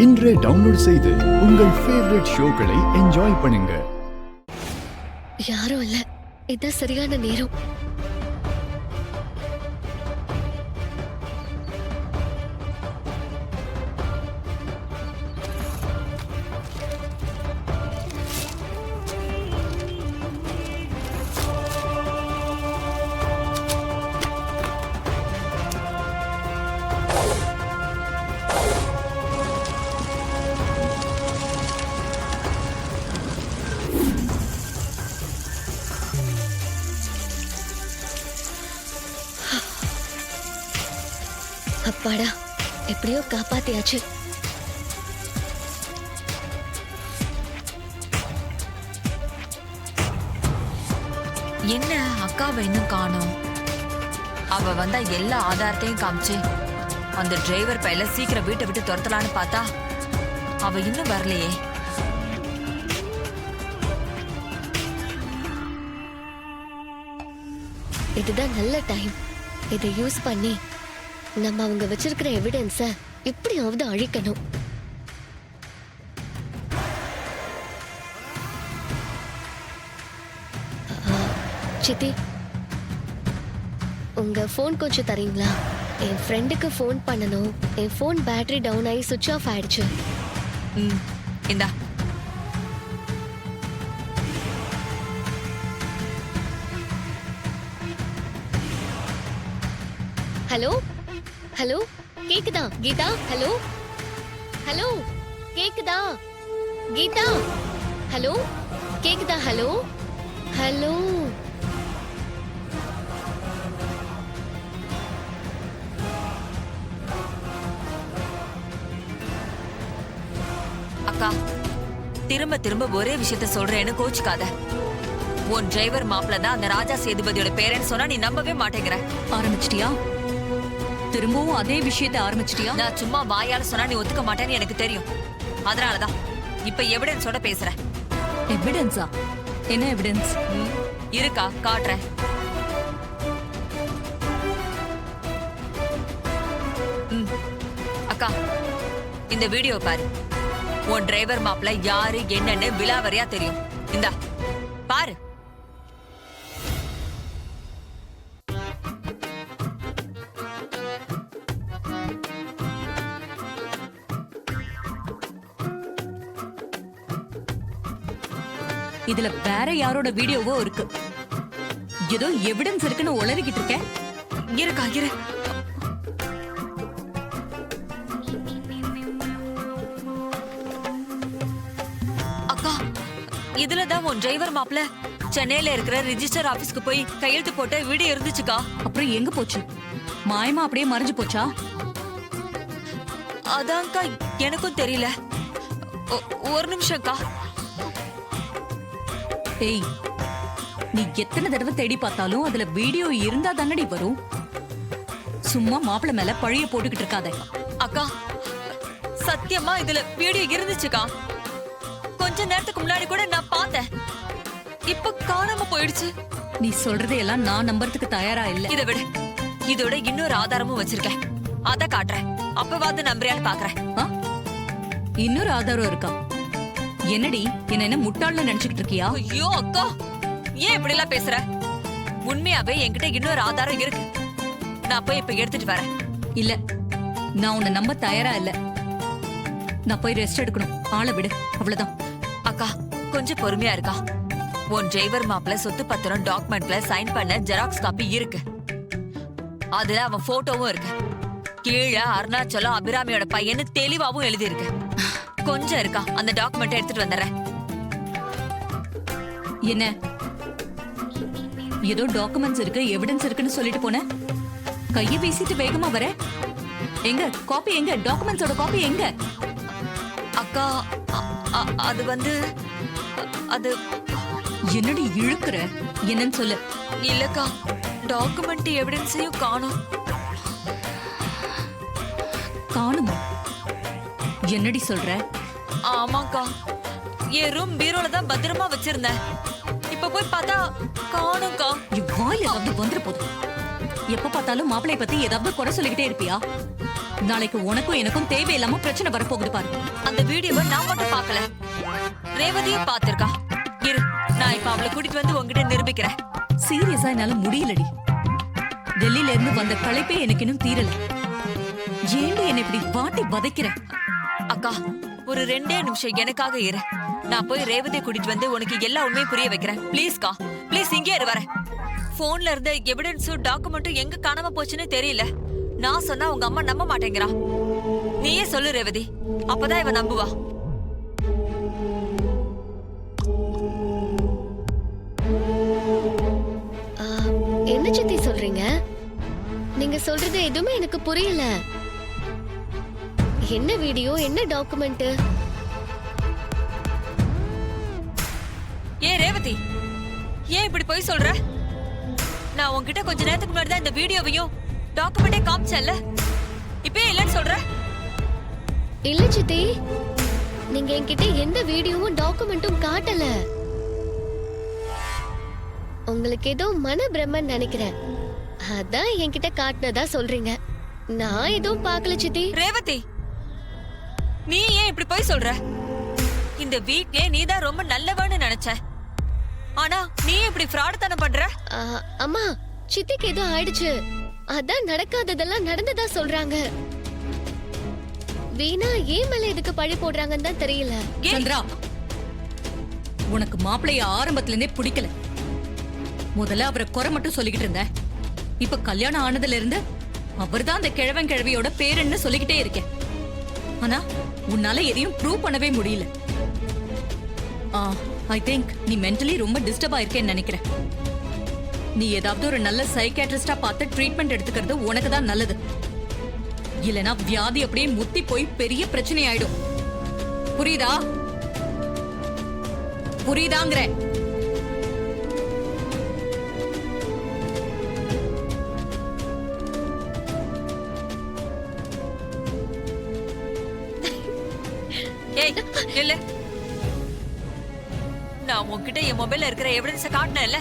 இன்றே டவுன்லோட் செய்து உங்கள் ஃபேவரட் ஷோக்களை என்ஜாய் பண்ணுங்க. யாரும் இல்ல, இதான் சரியான நேரம். அப்பாடா, எப்படியோ காப்பாத்தியாச்சு. என்ன அக்காவை இன்னும் காணோம்? அவ வந்தா எல்லா ஆதாரத்தையும் காமிச்சு அந்த டிரைவர் பையில சீக்கிரம் வீட்டை விட்டு துரத்தலான்னு பார்த்தா அவ இன்னும் வரலையே. இதுதான் நல்ல டைம். இதை யூஸ் பண்ணி நம்ம அவங்க வச்சிருக்கிற எவிடன்ஸ எப்படியாவது அழிக்கணும். சித்தி, உங்க போன் கொஞ்சம் தரீங்களா? என் ஃப்ரெண்டுக்கு போன் பண்ணணும். என் போன் பேட்டரி டவுன் ஆகி சுவிட்ச் ஆஃப் ஆயிடுச்சு. இந்தா. ஹலோ ஹலோ, கேக்குதா கீதா? ஹலோ ஹலோ, கேக்குதா கீதா? ஹலோ கேக்குதா? Hello hello. அக்கா, திரும்ப திரும்ப ஒரே விஷயத்த சொல்றேன்னு கோச்சுக்காத. உன் டிரைவர் மாப்பிள்ள தான் அந்த ராஜா சேதுபதியோட பேரன்னு சொன்னா நீ நம்பவே மாட்டேங்கிற. ஆரம்பிச்சிட்டியா? திரும்பவும் அதே விஷயத்தை ஆரம்பிச்சிட்டியா? நான் சும்மா வாயால சொன்னா நீ ஒத்துக்க மாட்டேன்னு எனக்கு தெரியும். அதனாலதான் இப்ப எவிடன்ஸோட பேசுறேன். எவிடன்ஸா? என்ன எவிடன்ஸ்? இருக்கா, காட்டுறேன். அக்கா, இந்த வீடியோ பாரு. உன் டிரைவர் மாப்பிள்ள யாரு என்னன்னு விலாவரியா தெரியும். இந்தா பாரு. இதுல வேற யாரோட வீடியோவோ இருக்கு. ஏதோ எவிடன்ஸ் இருக்குன்னு உளறிக்கிட்டு இருக்க. இருக்கா, இரு. அக்கா, இதுலதான் உன் டிரைவர் மாப்பிள்ள சென்னையில இருக்கிற ரிஜிஸ்டர் ஆபீஸ்க்கு போய் கையெழுத்து போட்ட வீடியோ இருந்துச்சுக்கா. அப்புறம் எங்க போச்சு? மாயமா அப்படியே மறைஞ்சு போச்சா? அதான்க்கா எனக்கும் தெரியல. ஒரு நிமிஷம்க்கா. ஏய், நீ எத்தனை தடவை தேடி பார்த்தாலும் அதுல வீடியோ இருந்தா தானடி வரும். சும்மா மாப்பிள்ள மேல பழிய போட்டுக்கிட்டு இருக்காத. அக்கா, சத்தியமா இதுல வீடியோ இருந்துச்சுக்கா. கொஞ்ச நேரத்துக்கு முன்னாடி கூட நான் பார்த்தேன். இப்ப காணாம போயிடுச்சு. நீ சொல்றதையெல்லாம் நான் நம்புறதுக்கு தயாரா இல்ல. இதை விட இதோட இன்னொரு ஆதாரமும் வச்சிருக்கேன். அத காட்டுறேன். அப்பவாது நம்புறியான்னு பாக்குறேன். இன்னொரு ஆதாரம் இருக்கா? என்னடி, என்ன முட்டாள்னு நினைச்சுக்கிட்டு இருக்கியா? ஐயோ அக்கா, ஏன் இப்படி எல்லாம் பேசுற? உண்மையாவே என்கிட்ட இன்னொரு ஆதாரம் இருக்கு. நான் போய் இப்ப எடுத்துட்டு வரேன். இல்ல, நான் உன்னை நம்ப தயாரா இல்ல. நான் போய் ரெஸ்ட் எடுக்கணும். ஆளை விடு, அவ்வளவுதான். அக்கா, கொஞ்சம் பொறுமையா இருக்கா. உன் டிரைவர் மாப்பிள்ள சொத்து பத்திரம் டாக்குமெண்ட்ல சைன் பண்ண ஜெராக்ஸ் காப்பி இருக்கு. அதுல அவன் போட்டோவும் இருக்கு. கீழே அருணாச்சலம் அபிராமியோட பையன்னு தெளிவாவும் எழுதி இருக்கு. கொஞ்சம் இருக்கா, அந்த டாக்குமெண்ட் எடுத்துட்டு வந்துடுறேன். என்ன ஏதோ டாக்குமெண்ட்ஸ் இருக்கு, எவிடன்ஸ் இருக்குன்னு சொல்லிட்டு போன, கையை வீசிட்டு வேகமா வர. எங்க காப்பி? எங்க டாக்குமெண்ட்ஸோட காப்பி எங்க? அக்கா, அது வந்து அது என்னடி இழுக்குற? என்னன்னு சொல்லு. இல்லக்கா, டாக்குமெண்ட் எவிடன்ஸையும் காணோம். காணுமா? என்னடி சொல்ற? ஆமாக்கா, என் ரூம் பீரோல தான் பத்திரமா வச்சிருந்தேன். இப்ப போய் பார்த்தா காணும்க்கா. வாயில ஏதாவது வந்துட போதும். எப்ப பார்த்தாலும் மாப்பிளைய பத்தி ஏதாவது குறை சொல்லிக்கிட்டே இருப்பியா? நாளைக்கு உனக்கும் எனக்கும் தேவையில்லாம பிரச்சனை வரப்போகுது பாரு. அந்த வீடியோவை நான் மட்டும் பார்க்கல, ரேவதியும் பார்த்திருக்கா. இரு, நான் இப்ப அவளை கூட்டிட்டு வந்து உன்கிட்ட நிரூபிக்கிறேன். சீரியஸா என்னால முடியலடி. டெல்லியில இருந்து வந்த களைப்பே எனக்கு இன்னும் தீரல. ஏண்டி என்ன இப்படி வாட்டி வதைக்கிற? அக்கா, ஒரு 2 நிமிஷம் எனக்காக இரு. நான் போய் ரேவதியை கூட்டிட்டு வந்து உனக்கு எல்லா உண்மையும் புரிய வைக்கிறேன். ப்ளீஸ்க்கா, ப்ளீஸ் இங்கே இரு, வரேன். போன்ல இருந்த எவிடன்ஸும் டாக்குமெண்ட்டும் எங்க காணாம போச்சுன்னு தெரியல. நான் சொன்னா உங்க அம்மா நம்ப மாட்டேங்கிறா. நீயே சொல்லு ரேவதி, அப்பதான் இவ நம்புவா. என்ன சித்தி சொல்றீங்க? நீங்க சொல்றது எதுவுமே எனக்கு புரியல. என்ன வீடியோ, என்ன டாக்குமெண்ட்? ஏன் ரேவதி, ஏன் இப்படி போய் சொல்ற? நான் உன்கிட்ட கொஞ்ச நேரத்துக்கு முன்னாடி தான் இந்த வீடியோவையும் டாக்குமெண்டே காமிச்சேன்ல, இப்பயே இல்லைன்னு சொல்ற? இல்ல சித்தி, நீங்க என்கிட்ட எந்த வீடியோவும் டாக்குமெண்ட்டும் காட்டல. உங்களுக்கு ஏதோ மன பிரம்மன் நினைக்கிறேன், அதான் என்கிட்ட காட்டினதா சொல்றீங்க. நான் எதுவும் பார்க்கல சித்தி. ரேவதி, நீ ஏன் இப்படி போய் சொல்ற? இந்த வீட்லயே நீதான் ரொம்ப நல்லவன்னு நினைச்ச, ஆனா நீ இப்படி ஃப்ராடுத்தனம் பண்ற. அம்மா, சித்திக்கு ஏதோ ஆயிடுச்சு, அதான் நடக்காததெல்லாம் நடந்ததா சொல்றாங்க. வீணா ஏன் மேல எதுக்கு பழி போடுறாங்கன்னு தான் தெரியல. சந்திரா, உனக்கு மாப்பிளைய ஆரம்பத்துல இருந்தே பிடிக்கல. முதல்ல அவரை குறை மட்டும் சொல்லிக்கிட்டு இருந்த. இப்ப கல்யாணம் ஆனதுல இருந்து அவர்தான் அந்த கிழவன் கிழவியோட பேருன்னு சொல்லிக்கிட்டே இருக்கேன். ஆனா உன்னால எதையும் ப்ரூவ் பண்ணவே முடியல. ஐ திங்க் நீ மென்டலி ரொம்ப டிஸ்டர்ப் ஆயிருக்கேன்னு நினைக்கிறேன். நீ ஏதாவது ஒரு நல்ல சைக்கியாட்ரிஸ்டா பார்த்து ட்ரீட்மெண்ட் எடுத்துக்கிறது உனக்கு தான் நல்லது. இல்லனா வியாதி அப்படியே முத்தி போய் பெரிய பிரச்சனை ஆயிடும். புரியுதா? புரியுதாங்கிற? ஏய் இல்ல, நான் உன்கிட்ட என் மொபைல்ல இருக்கிற எவிடன்ஸ காட்டினேன்ல,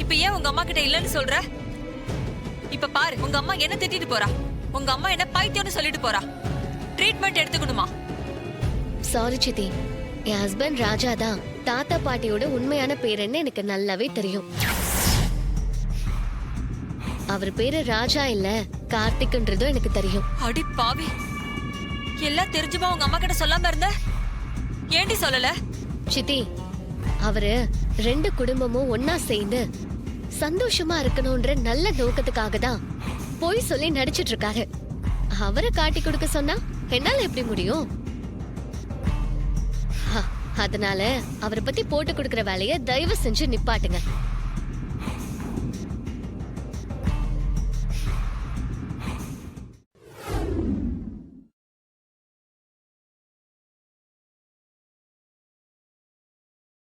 இப்ப ஏன் உங்க அம்மா கிட்ட இல்லன்னு சொல்ற? இப்ப பாரு, உங்க அம்மா என்ன திட்டிட்டு போறா. உங்க அம்மா என்ன பைத்தியம்னு சொல்லிட்டு போறா. ட்ரீட்மெண்ட் எடுத்துக்கணுமா? சாரி சித்தி, என் ஹஸ்பண்ட் ராஜா தான் தாத்தா பாட்டியோட உண்மையான பேருன்னு எனக்கு நல்லாவே தெரியும். அவர் பேரு ராஜா இல்ல கார்த்திக்ன்றதும் எனக்கு தெரியும். அடி பாவி, எல்லாம் தெரிஞ்சுமா உங்க அம்மா கிட்ட சொல்லாம இருந்த? ஏண்டி சொல்லல? சித்தி, அவரு 2 குடும்பமும் ஒன்னா சேர்ந்து சந்தோஷமா இருக்கணும்ன்ற நல்ல நோக்கத்துக்காக தான் போய் சொல்லி நடிச்சிட்டு இருக்காரு. அவரை காட்டி கொடுக்க சொன்னா என்னால எப்படி முடியும்? அதனால அவரை பத்தி போட்டு கொடுக்கற வேலைய தயவு செஞ்சு நிப்பாட்டுங்க.